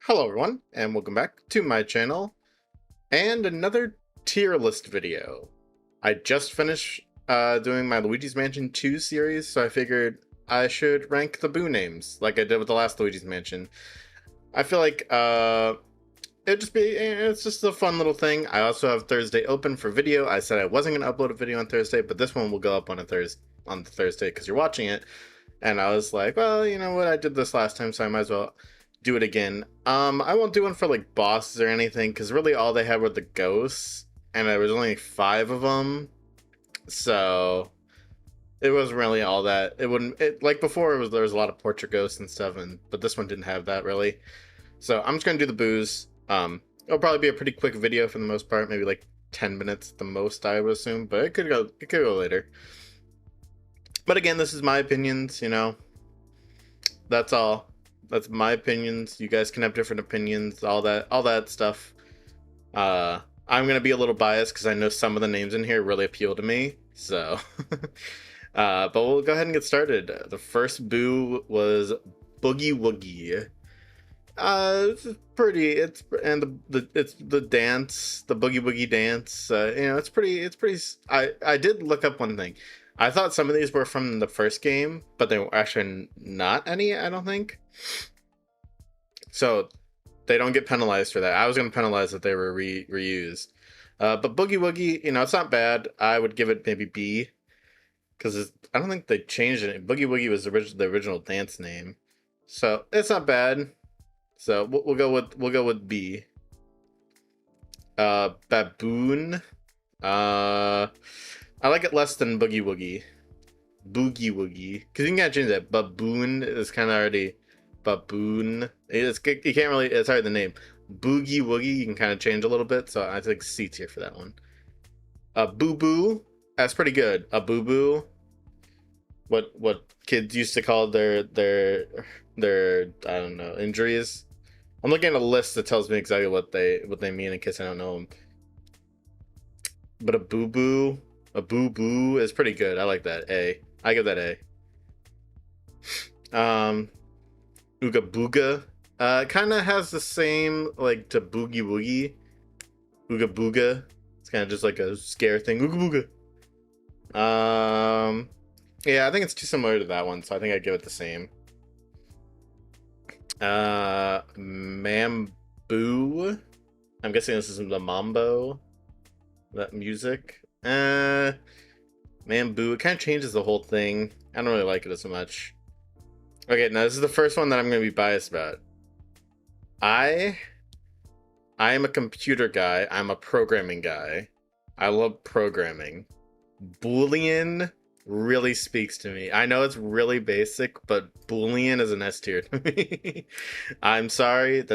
Hello everyone, and welcome back to my channel, and another tier list video. I just finished doing my Luigi's Mansion 2 series, so I figured I should rank the Boo names, like I did with the last Luigi's Mansion. I feel like it's just a fun little thing. I also have Thursday open for video. I said I wasn't going to upload a video on Thursday, but this one will go up on on Thursday because you're watching it. And I was like, well, you know what? I did this last time, so I might as well do it again. I won't do one for like bosses or anything, because really all they had were the ghosts, and there was only 5 of them, so it wasn't really all that. Like before, there was a lot of portrait ghosts and stuff, but this one didn't have that really. So I'm just gonna do the boos. It'll probably be a pretty quick video for the most part, maybe like 10 minutes at the most, I would assume, but it could go later. But again, this is my opinions, you know. That's all. That's my opinions. You guys can have different opinions, all that stuff. I'm gonna be a little biased because I know some of the names in here really appeal to me. So, but we'll go ahead and get started. The first Boo was Boogie Woogie. It's pretty. It's the dance, the Boogie Woogie dance. You know, it's pretty. I did look up one thing. I thought some of these were from the first game, but they were actually not any, I don't think. So they don't get penalized for that. I was going to penalize that they were reused. But Boogie Woogie, you know, it's not bad. I would give it maybe B, because I don't think they changed it. Boogie Woogie was the original dance name, so it's not bad. So we'll go with B. Baboon. I like it less than Boogie Woogie. Boogie Woogie. Because you can change that. Baboon is kind of already... Baboon. You can't really... It's hard the name. Boogie Woogie, you can kind of change a little bit. So I think C tier for that one. Boo Boo. That's pretty good. A Boo Boo. What kids used to call their I don't know, injuries. I'm looking at a list that tells me exactly what they mean in case I don't know them. But a Boo Boo... A Boo Boo is pretty good. I like that. A. I give that A. Ooga Booga. Kind of has the same, like, to Boogie Woogie. Ooga Booga. It's kind of just like a scare thing. Ooga Booga. Yeah, I think it's too similar to that one, so I think I'd give it the same. Mamboo. I'm guessing this is the Mambo. That music. Mamboo. It kind of changes the whole thing. I don't really like it as much. Okay, now this is the first one that I'm going to be biased about. I am a computer guy. I'm a programming guy. I love programming. Boolean really speaks to me. I know it's really basic, but Boolean is an S tier to me. I'm sorry.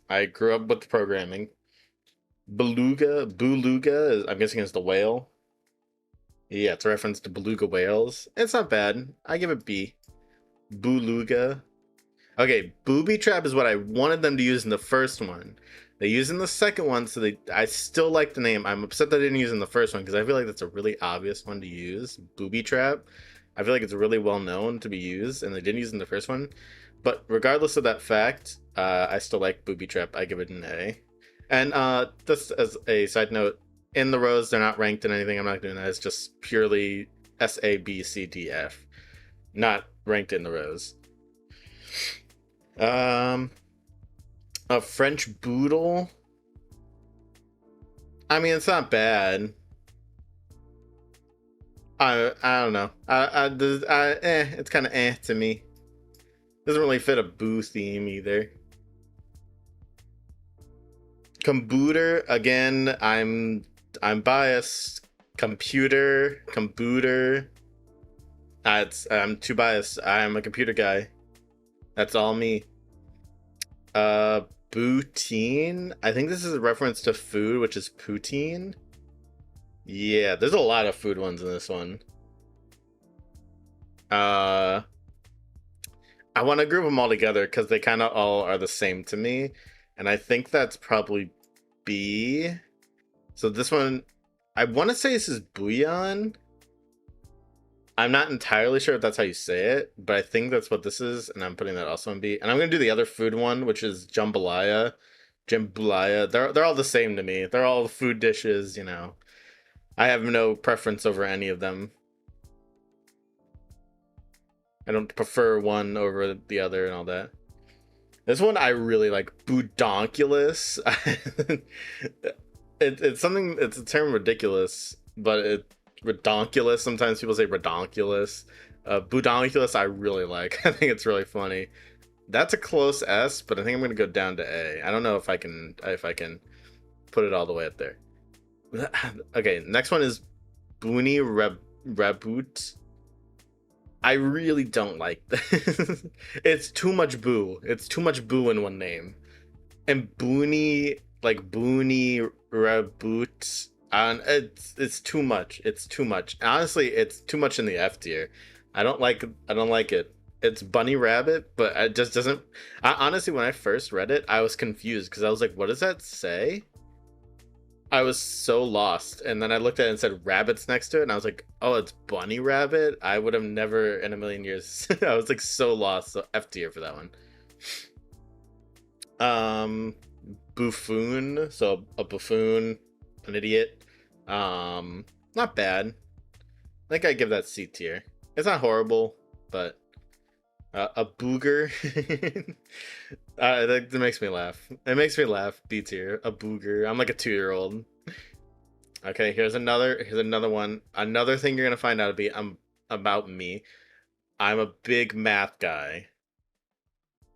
I grew up with programming. Beluga, I'm guessing it's the whale. Yeah, it's a reference to beluga whales. It's not bad. I give it B. Beluga. Okay, booby trap is what I wanted them to use in the first one. They used in the second one, so I still like the name. I'm upset they didn't use it in the first one because I feel like that's a really obvious one to use. Booby trap. I feel like it's really well known to be used, and they didn't use it in the first one. But regardless of that fact, I still like booby trap. I give it an A. And just as a side note, in the rows, they're not ranked in anything. I'm not doing that. It's just purely S, A, B, C, D, F. Not ranked in the rows. A French Boodle. I mean, it's not bad. I don't know. It's kind of to me. Doesn't really fit a Boo theme either. Computer, again, I'm biased. Computer. I'm too biased. I'm a computer guy. That's all me. Poutine. I think this is a reference to food, which is poutine. Yeah, there's a lot of food ones in this one. I want to group them all together because they kind of all are the same to me. And I think that's probably B. So this one, I want to say this is bouillon. I'm not entirely sure if that's how you say it, but I think that's what this is, and I'm putting that also in B. And I'm gonna do the other food one, which is jambalaya. Jambalaya. They're all the same to me. They're all food dishes, you know. I have no preference over any of them. I don't prefer one over the other and all that. This one I really like, budonculus. It's something. It's a term ridiculous, but it redonkulous. Sometimes people say redonkulous. Budonculus I really like. I think it's really funny. That's a close S, but I think I'm gonna go down to A. I don't know if I can put it all the way up there. Okay, next one is Boony Raboot. I really don't like this. It's too much boo. It's too much boo in one name. And Boony, like Boony Raboot, and it's too much. It's too much. Honestly, it's too much in the F tier. I don't like it. It's Bunny Rabbit, but it just doesn't. Honestly, when I first read it, I was confused because I was like, "What does that say?" I was so lost, and then I looked at it and said rabbits next to it, and I was like, "Oh, it's Bunny Rabbit." I would have never in a million years. I was like so lost. So F tier for that one. Um, Buffoon. So a buffoon, an idiot. Not bad. I think I give that C tier. It's not horrible, but a booger. That makes me laugh. It makes me laugh. B tier. A booger. I'm like a 2-year-old. Okay, here's another. Here's another one. Another thing you're gonna find out about me. I'm a big math guy.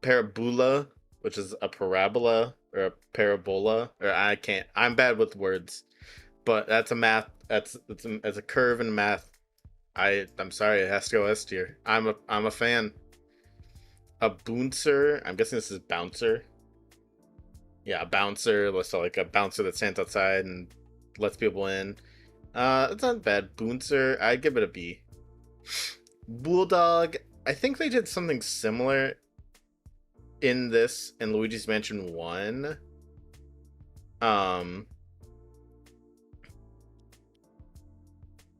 Parabola, which is a parabola or a parabola, or I can't. I'm bad with words, but that's a math. It's a curve in math. I'm sorry, it has to go S tier. I'm a fan. A bouncer. I'm guessing this is bouncer. Yeah, a bouncer. So like a bouncer that stands outside and lets people in. It's not bad. Bouncer. I'd give it a B. Bulldog. I think they did something similar in this in Luigi's Mansion 1.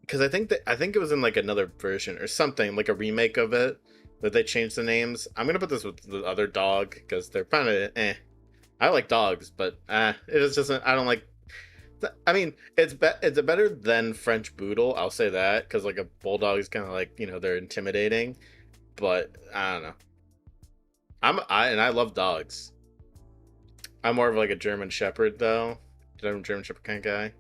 Because I think it was in like another version or something, like a remake of it that they changed the names. I'm gonna put this with the other dog because they're kind of eh. I like dogs, but it is just I don't like. I mean, it's a better than French Poodle. I'll say that because like a bulldog is kind of like they're intimidating, but I don't know. And I love dogs. I'm more of like a German Shepherd though. German Shepherd kind of guy.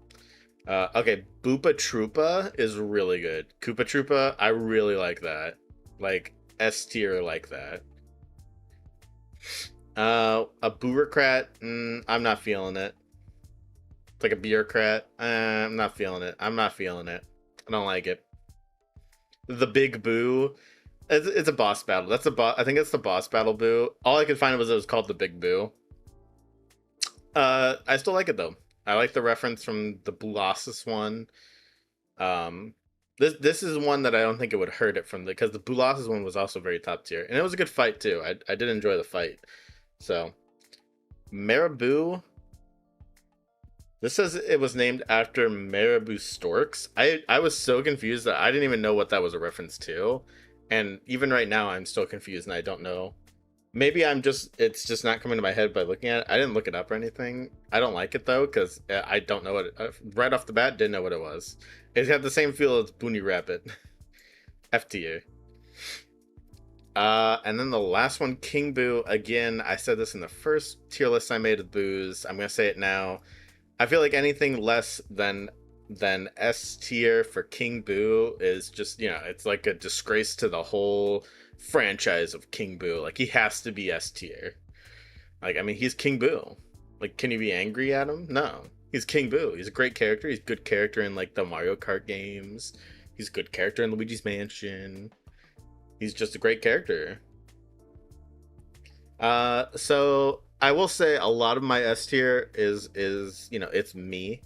Okay, Boopa Troopa is really good. Koopa Troopa, I really like that. Like S tier like that. A bureaucrat, I'm not feeling it. It's like a bureaucrat. I'm not feeling it. I'm not feeling it. I don't like it. The Big Boo. It's a boss battle. That's a boss. I think it's the boss battle boo. All I could find was it was called the Big Boo. I still like it though. I like the reference from the Bulasis one. This is one that I don't think it would hurt it from because the Bulasis one was also very top tier and it was a good fight too. I did enjoy the fight. So, Marabou. This says it was named after Marabou storks. I was so confused that I didn't even know what that was a reference to, and even right now I'm still confused and I don't know. Maybe it's just not coming to my head by looking at it. I didn't look it up or anything. I don't like it though because I don't know right off the bat didn't know what it was. It's got the same feel as Boony Rabbit. F tier. And then the last one, King Boo. Again, I said this in the first tier list I made of boos. I'm gonna say it now. I feel like anything less than S tier for King Boo is just it's like a disgrace to the whole franchise of King Boo. Like he has to be S tier. Like I mean, he's King Boo. Like, can you be angry at him? No, he's King Boo. He's a great character. He's a good character in like the Mario Kart games. He's a good character in Luigi's Mansion. He's just a great character. So I will say a lot of my S tier is it's me.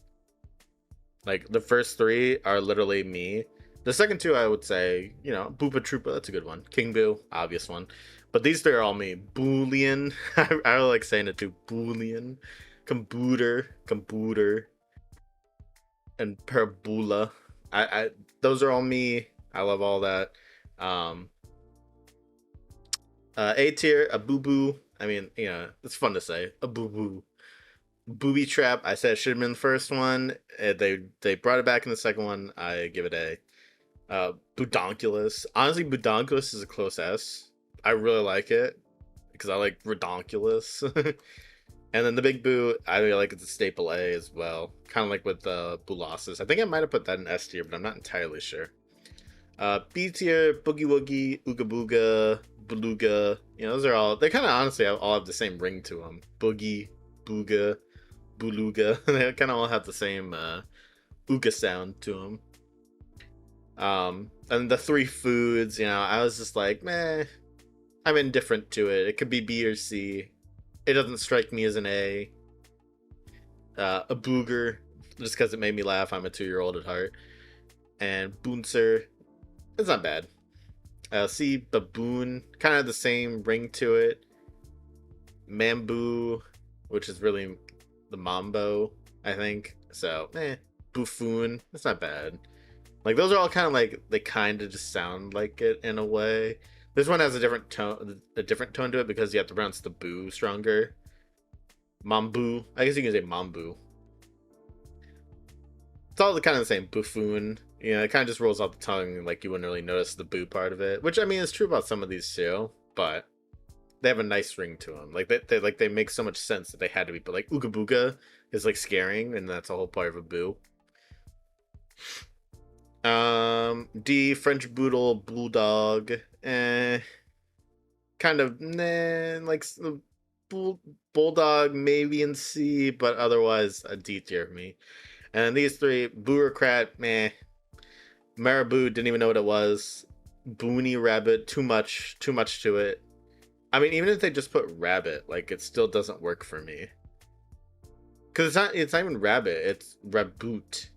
Like the first 3 are literally me. The second 2 I would say Boopa Troopa, that's a good one. King Boo, obvious one. But these 3 are all me. Boolean, I like saying it too. Boolean, computer, and Parabola. I those are all me. I love all that. Um, A tier, a boo boo. I mean, you know, it's fun to say a boo boo. Booby trap. I said it should have been the first one. They brought it back in the second one. I give it a Budonculus. Honestly, Budonculus is a close S. I really like it because I like Redonculus. And then the Big Boo, I really like it's a staple A as well. Kind of like with Bulossus. I think I might have put that in S tier, but I'm not entirely sure. B tier, Boogie Woogie, Ooga Booga, Beluga. You know, those are all, they kind of honestly all have the same ring to them. Boogie, Booga, Beluga. They kind of all have the same Ooga sound to them. And the three foods, you know, I was just like, meh, I'm indifferent to it. It could be B or C. It doesn't strike me as an A. A Booger, just because it made me laugh. I'm a 2-year-old at heart. And Boonser, it's not bad. C, Baboon, kind of the same ring to it. Mamboo, which is really the Mambo, I think. So, Buffoon, it's not bad. Like, those are all kind of like, they kind of just sound like it in a way. This one has a different tone to it because you have to pronounce the boo stronger. Mambu, I guess you can say Mambu. It's all kind of the same. Buffoon, you know, it kind of just rolls off the tongue, like you wouldn't really notice the boo part of it. Which I mean is true about some of these too, but they have a nice ring to them. Like they make so much sense that they had to be. But like Ooga Booga is like scaring, and that's a whole part of a boo. D, French Boodle, Bulldog, kind of like Bulldog maybe in C, but otherwise a D tier for me. And these three, Bureaucrat, meh. Marabou, didn't even know what it was. Boony Rabbit, too much to it. I mean, even if they just put Rabbit, like it still doesn't work for me. Cause it's not even Rabbit, it's Raboot.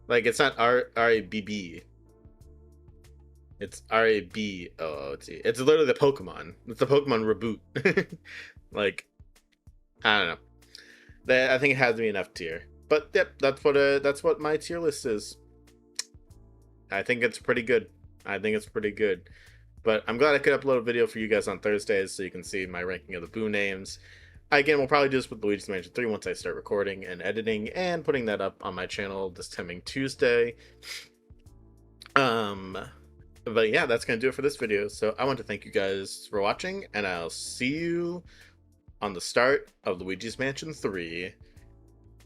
Like it's not R-A-B-B. It's R-A-B-O-O-T. It's literally the Pokemon. It's the Pokemon Reboot. Like, I don't know. I think it has to be an F tier. But yep, that's what my tier list is. I think it's pretty good. But I'm glad I could upload a video for you guys on Thursdays so you can see my ranking of the Boo names. Again, we'll probably do this with Luigi's Mansion 3 once I start recording and editing and putting that up on my channel this coming Tuesday. But yeah, that's going to do it for this video. So I want to thank you guys for watching, and I'll see you on the start of Luigi's Mansion 3.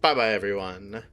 Bye-bye, everyone.